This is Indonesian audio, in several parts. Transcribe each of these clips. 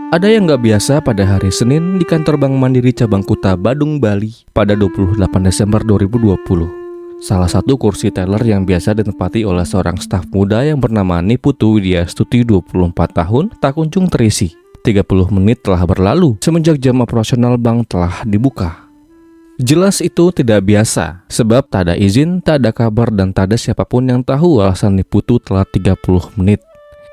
Ada yang nggak biasa pada hari Senin di kantor Bank Mandiri Cabang Kuta, Badung, Bali pada 28 Desember 2020. Salah satu kursi teller yang biasa ditempati oleh seorang staf muda yang bernama Niputu Widyastuti 24 tahun tak kunjung terisi. 30 menit telah berlalu semenjak jam operasional bank telah dibuka. Jelas itu tidak biasa, sebab tak ada izin, tak ada kabar, dan tak ada siapapun yang tahu alasan Niputu telah 30 menit.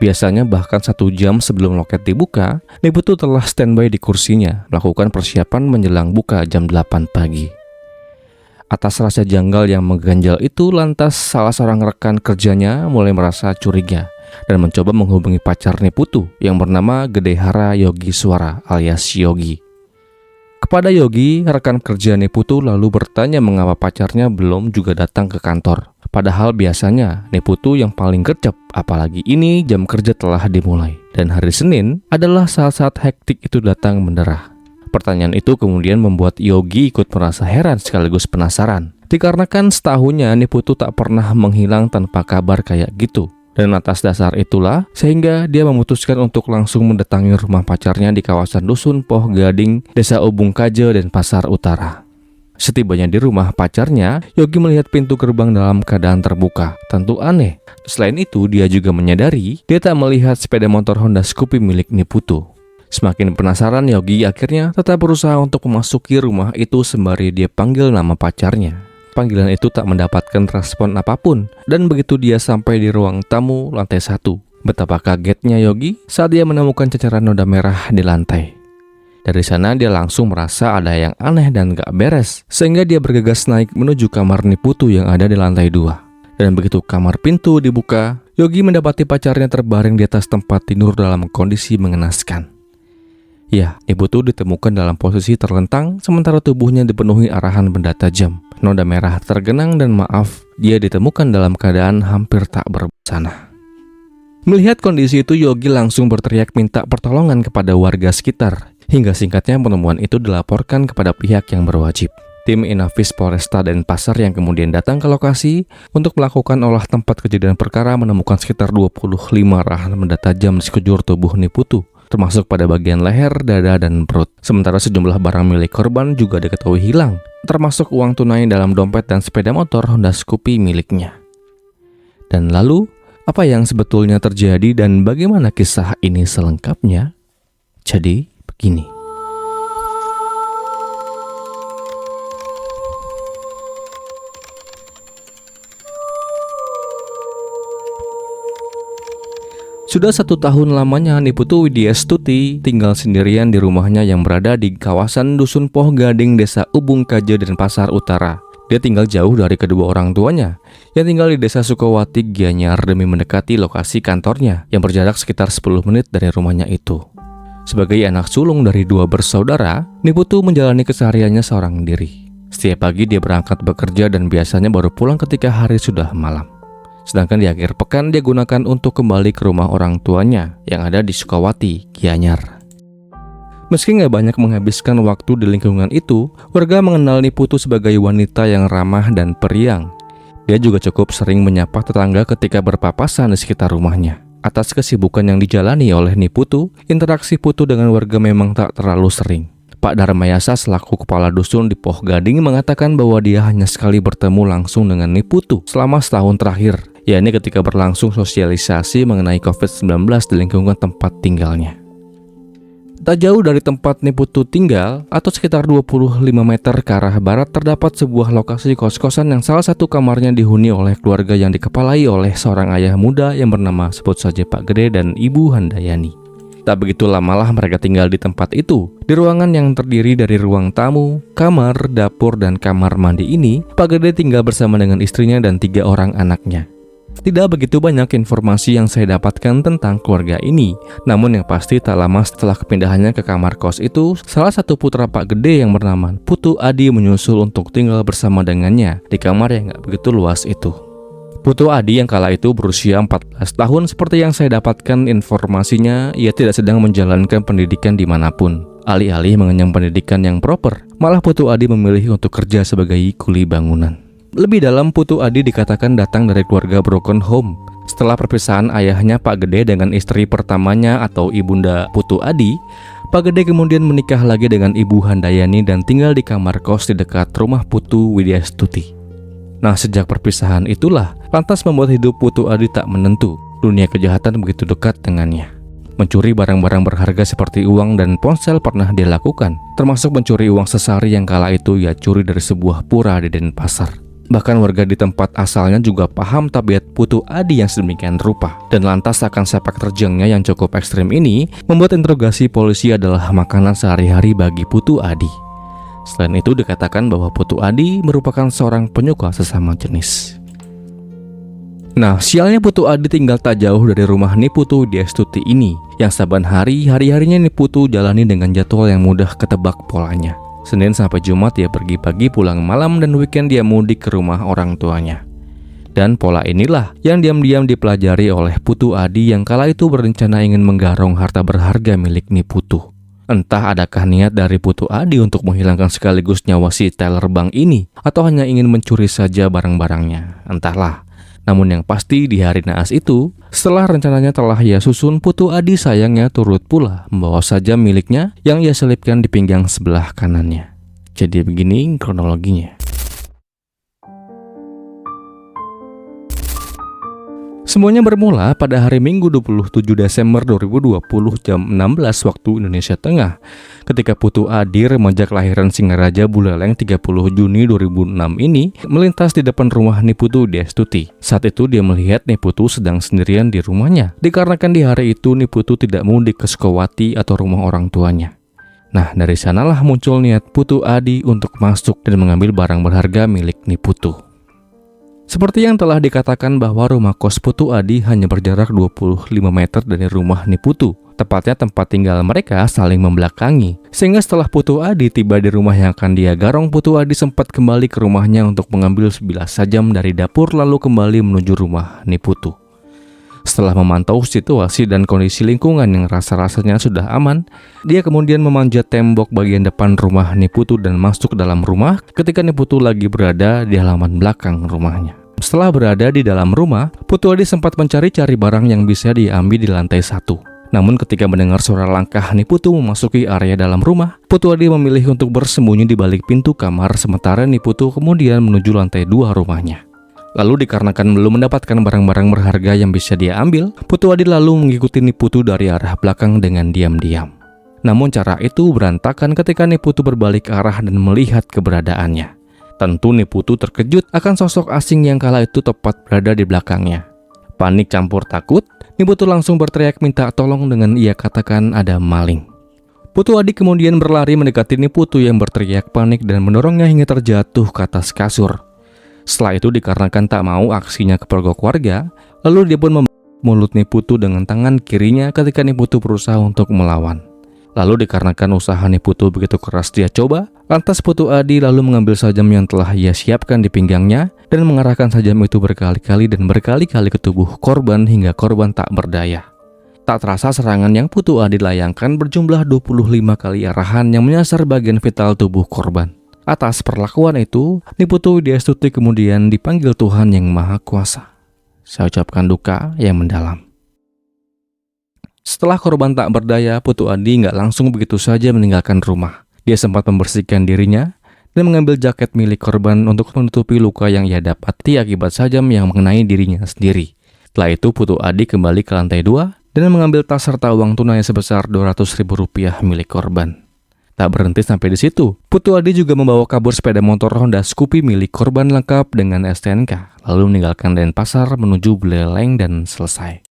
Biasanya bahkan 1 jam sebelum loket dibuka, Niputu telah standby di kursinya, melakukan persiapan menjelang buka jam 8 pagi. Atas rasa janggal yang mengganjal itu, lantas salah seorang rekan kerjanya mulai merasa curiga dan mencoba menghubungi pacar Niputu yang bernama Gedehara Yogi Suara alias Yogi. Kepada Yogi, rekan kerja Niputu lalu bertanya mengapa pacarnya belum juga datang ke kantor. Padahal biasanya Niputu yang paling gercep, apalagi ini jam kerja telah dimulai. Dan hari Senin adalah saat-saat hektik itu datang menderah. Pertanyaan itu kemudian membuat Yogi ikut merasa heran sekaligus penasaran. Dikarenakan setahunnya Niputu tak pernah menghilang tanpa kabar kayak gitu. Dan atas dasar itulah, sehingga dia memutuskan untuk langsung mendatangi rumah pacarnya di kawasan Dusun Poh Gading, Desa Ubung Kaje, dan Pasar Utara. Setibanya di rumah pacarnya, Yogi melihat pintu gerbang dalam keadaan terbuka. Tentu aneh. Selain itu, dia juga menyadari dia tak melihat sepeda motor Honda Scoopy milik Niputu. Semakin penasaran, Yogi akhirnya tetap berusaha untuk memasuki rumah itu sembari dia panggil nama pacarnya. Panggilan itu tak mendapatkan respon apapun, dan begitu dia sampai di ruang tamu lantai 1, betapa kagetnya Yogi saat dia menemukan ceceran noda merah di lantai. Dari sana dia langsung merasa ada yang aneh dan gak beres, sehingga dia bergegas naik menuju kamar Niputu yang ada di lantai 2. Dan begitu kamar pintu dibuka, Yogi mendapati pacarnya terbaring di atas tempat tidur dalam kondisi mengenaskan. Ya, Niputu ditemukan dalam posisi terlentang, sementara tubuhnya dipenuhi arahan benda tajam. Noda merah tergenang dan maaf, dia ditemukan dalam keadaan hampir tak berbusana. Melihat kondisi itu, Yogi langsung berteriak minta pertolongan kepada warga sekitar. Hingga singkatnya penemuan itu dilaporkan kepada pihak yang berwajib. Tim Inafis Polresta Denpasar yang kemudian datang ke lokasi untuk melakukan olah tempat kejadian perkara menemukan sekitar 25 arahan benda tajam di sekujur tubuh Niputu, termasuk pada bagian leher, dada, dan perut. Sementara sejumlah barang milik korban juga diketahui hilang, termasuk uang tunai dalam dompet dan sepeda motor Honda Scoopy miliknya. Dan lalu, apa yang sebetulnya terjadi dan bagaimana kisah ini selengkapnya? Jadi, begini. Sudah 1 tahun lamanya Niputu Widyastuti tinggal sendirian di rumahnya yang berada di kawasan Dusun Poh Gading, Desa Ubung Kaje, dan Pasar Utara. Dia tinggal jauh dari kedua orang tuanya yang tinggal di Desa Sukowati, Gianyar, demi mendekati lokasi kantornya yang berjarak sekitar 10 menit dari rumahnya itu. Sebagai anak sulung dari 2 bersaudara, Niputu menjalani kesehariannya seorang diri. Setiap pagi dia berangkat bekerja dan biasanya baru pulang ketika hari sudah malam. Sedangkan di akhir pekan dia gunakan untuk kembali ke rumah orang tuanya yang ada di Sukowati, Gianyar. Meski gak banyak menghabiskan waktu di lingkungan itu, warga mengenal Niputu sebagai wanita yang ramah dan periang. Dia juga cukup sering menyapa tetangga ketika berpapasan di sekitar rumahnya. Atas kesibukan yang dijalani oleh Niputu, interaksi Putu dengan warga memang tak terlalu sering. Pak Darmayasa selaku kepala dusun di Poh Gading mengatakan bahwa dia hanya sekali bertemu langsung dengan Niputu selama setahun terakhir, yakni ketika berlangsung sosialisasi mengenai COVID-19 di lingkungan tempat tinggalnya. Tak jauh dari tempat Niputu tinggal, atau sekitar 25 meter ke arah barat, terdapat sebuah lokasi kos-kosan yang salah satu kamarnya dihuni oleh keluarga yang dikepalai oleh seorang ayah muda yang bernama sebut saja Pak Gede dan Ibu Handayani. Tak begitu lamalah mereka tinggal di tempat itu. Di ruangan yang terdiri dari ruang tamu, kamar, dapur, dan kamar mandi ini, Pak Gede tinggal bersama dengan istrinya dan 3 orang anaknya. Tidak begitu banyak informasi yang saya dapatkan tentang keluarga ini. Namun yang pasti tak lama setelah kepindahannya ke kamar kos itu, salah satu putra Pak Gede yang bernama Putu Adi menyusul untuk tinggal bersama dengannya di kamar yang gak begitu luas itu. Putu Adi yang kala itu berusia 14 tahun, seperti yang saya dapatkan informasinya, ia tidak sedang menjalankan pendidikan dimanapun. Alih-alih mengenyam pendidikan yang proper, malah Putu Adi memilih untuk kerja sebagai kuli bangunan. Lebih dalam, Putu Adi dikatakan datang dari keluarga broken home. Setelah perpisahan ayahnya Pak Gede dengan istri pertamanya atau Ibunda Putu Adi, Pak Gede kemudian menikah lagi dengan Ibu Handayani dan tinggal di kamar kos di dekat rumah Putu Widyastuti. Nah, sejak perpisahan itulah lantas membuat hidup Putu Adi tak menentu. Dunia kejahatan begitu dekat dengannya. Mencuri barang-barang berharga seperti uang dan ponsel pernah dia lakukan, termasuk mencuri uang sesari yang kala itu ia curi dari sebuah pura di Denpasar. Bahkan warga di tempat asalnya juga paham tabiat Putu Adi yang sedemikian rupa. Dan lantas akan sepak terjangnya yang cukup ekstrim ini membuat interogasi polisi adalah makanan sehari-hari bagi Putu Adi. Selain itu dikatakan bahwa Putu Adi merupakan seorang penyuka sesama jenis. Nah, sialnya Putu Adi tinggal tak jauh dari rumah Niputu Widyastuti ini, yang saban hari-harinya Niputu jalani dengan jadwal yang mudah ketebak polanya. Senin sampai Jumat dia pergi pagi pulang malam dan weekend dia mudik ke rumah orang tuanya. Dan pola inilah yang diam-diam dipelajari oleh Putu Adi yang kala itu berencana ingin menggarong harta berharga milik Niputu. Entah adakah niat dari Putu Adi untuk menghilangkan sekaligus nyawa si teller bank ini atau hanya ingin mencuri saja barang-barangnya, entahlah. Namun yang pasti di hari naas itu, setelah rencananya telah ia susun, Putu Adi sayangnya turut pula membawa saja miliknya yang ia selipkan di pinggang sebelah kanannya. Jadi begini kronologinya. Semuanya bermula pada hari Minggu 27 Desember 2020 jam 16 waktu Indonesia Tengah, ketika Putu Adi, remaja kelahiran Singaraja Buleleng 30 Juni 2006 ini melintas di depan rumah Niputu Widyastuti. Saat itu dia melihat Niputu sedang sendirian di rumahnya, dikarenakan di hari itu Niputu tidak mudik ke Sukawati atau rumah orang tuanya. Nah, dari sanalah muncul niat Putu Adi untuk masuk dan mengambil barang berharga milik Niputu. Seperti yang telah dikatakan bahwa rumah kos Putu Adi hanya berjarak 25 meter dari rumah Niputu. Tepatnya tempat tinggal mereka saling membelakangi. Sehingga setelah Putu Adi tiba di rumah yang akan dia garong, Putu Adi sempat kembali ke rumahnya untuk mengambil sebilah sajam dari dapur lalu kembali menuju rumah Niputu. Setelah memantau situasi dan kondisi lingkungan yang rasa-rasanya sudah aman, dia kemudian memanjat tembok bagian depan rumah Niputu dan masuk ke dalam rumah ketika Niputu lagi berada di halaman belakang rumahnya. Setelah berada di dalam rumah, Putu Adi sempat mencari-cari barang yang bisa diambil di lantai 1. Namun ketika mendengar suara langkah Niputu memasuki area dalam rumah, Putu Adi memilih untuk bersembunyi di balik pintu kamar sementara Niputu kemudian menuju lantai 2 rumahnya. Lalu dikarenakan belum mendapatkan barang-barang berharga yang bisa dia ambil, Putu Adi lalu mengikuti Niputu dari arah belakang dengan diam-diam. Namun cara itu berantakan ketika Niputu berbalik arah dan melihat keberadaannya. Tentu Niputu terkejut akan sosok asing yang kala itu tepat berada di belakangnya. Panik campur takut, Niputu langsung berteriak minta tolong dengan ia katakan ada maling. Putu Adi kemudian berlari mendekati Niputu yang berteriak panik dan mendorongnya hingga terjatuh ke atas kasur. Setelah itu dikarenakan tak mau aksinya kepergok warga, lalu dia pun membelot mulut Niputu dengan tangan kirinya ketika Niputu berusaha untuk melawan. Lalu dikarenakan usaha Niputu begitu keras dia coba, lantas Putu Adi lalu mengambil sajam yang telah ia siapkan di pinggangnya dan mengarahkan sajam itu berkali-kali ke tubuh korban hingga korban tak berdaya. Tak terasa serangan yang Putu Adi layangkan berjumlah 25 kali arahan yang menyasar bagian vital tubuh korban. Atas perlakuan itu, Niputu Widyastuti kemudian dipanggil Tuhan Yang Maha Kuasa. Saya ucapkan duka yang mendalam. Setelah korban tak berdaya, Putu Adi nggak langsung begitu saja meninggalkan rumah. Dia sempat membersihkan dirinya dan mengambil jaket milik korban untuk menutupi luka yang ia dapati akibat sajam yang mengenai dirinya sendiri. Setelah itu Putu Adi kembali ke lantai 2 dan mengambil tas serta uang tunai sebesar Rp200.000 milik korban. Tak berhenti sampai di situ, Putu Adi juga membawa kabur sepeda motor Honda Scoopy milik korban lengkap dengan STNK, lalu meninggalkan Denpasar menuju Buleleng dan selesai.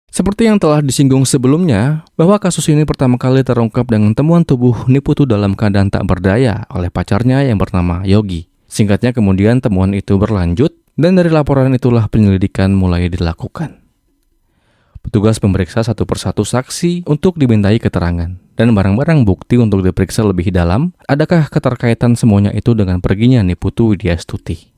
Seperti yang telah disinggung sebelumnya, bahwa kasus ini pertama kali terungkap dengan temuan tubuh Niputu dalam keadaan tak berdaya oleh pacarnya yang bernama Yogi. Singkatnya kemudian temuan itu berlanjut dan dari laporan itulah penyelidikan mulai dilakukan. Petugas memeriksa satu persatu saksi untuk dimintai keterangan dan barang-barang bukti untuk diperiksa lebih dalam adakah keterkaitan semuanya itu dengan perginya Niputu Widyastuti.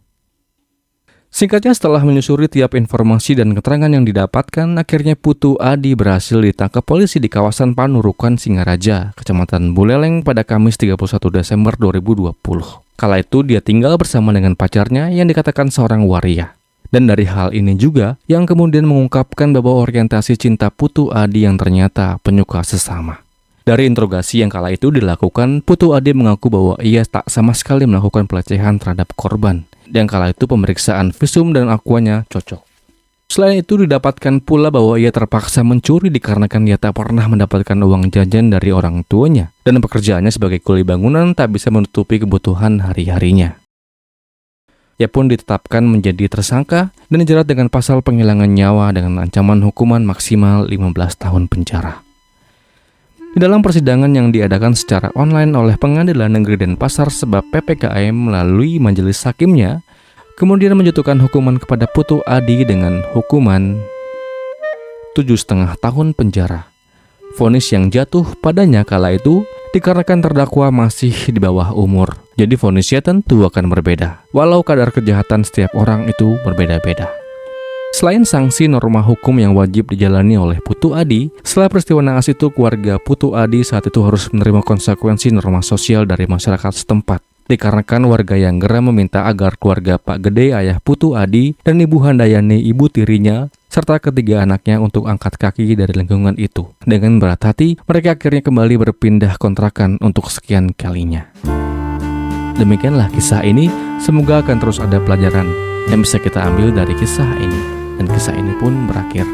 Singkatnya setelah menyusuri tiap informasi dan keterangan yang didapatkan, akhirnya Putu Adi berhasil ditangkap polisi di kawasan Panurukan Singaraja, Kecamatan Buleleng pada Kamis 31 Desember 2020. Kala itu dia tinggal bersama dengan pacarnya yang dikatakan seorang waria. Dan dari hal ini juga yang kemudian mengungkapkan bahwa orientasi cinta Putu Adi yang ternyata penyuka sesama. Dari interogasi yang kala itu dilakukan, Putu Adi mengaku bahwa ia tak sama sekali melakukan pelecehan terhadap korban. Dan kala itu pemeriksaan visum dan akuanya cocok. Selain itu didapatkan pula bahwa ia terpaksa mencuri dikarenakan ia tak pernah mendapatkan uang jajan dari orang tuanya. Dan pekerjaannya sebagai kuli bangunan tak bisa menutupi kebutuhan hari-harinya. Ia pun ditetapkan menjadi tersangka dan dijerat dengan pasal penghilangan nyawa dengan ancaman hukuman maksimal 15 tahun penjara. Di dalam persidangan yang diadakan secara online oleh Pengadilan Negeri Denpasar sebab PPKM melalui majelis hakimnya, kemudian menjatuhkan hukuman kepada Putu Adi dengan hukuman 7,5 tahun penjara. Vonis yang jatuh padanya kala itu dikarenakan terdakwa masih di bawah umur. Jadi vonisnya tentu akan berbeda, walau kadar kejahatan setiap orang itu berbeda-beda. Selain sanksi norma hukum yang wajib dijalani oleh Putu Adi, setelah peristiwa naas itu keluarga Putu Adi saat itu harus menerima konsekuensi norma sosial dari masyarakat setempat. Dikarenakan warga yang geram meminta agar keluarga Pak Gede ayah Putu Adi dan Ibu Handayani ibu tirinya serta ketiga anaknya untuk angkat kaki dari lingkungan itu. Dengan berat hati, mereka akhirnya kembali berpindah kontrakan untuk sekian kalinya. Demikianlah kisah ini, semoga akan terus ada pelajaran yang bisa kita ambil dari kisah ini. Dan kisah ini pun berakhir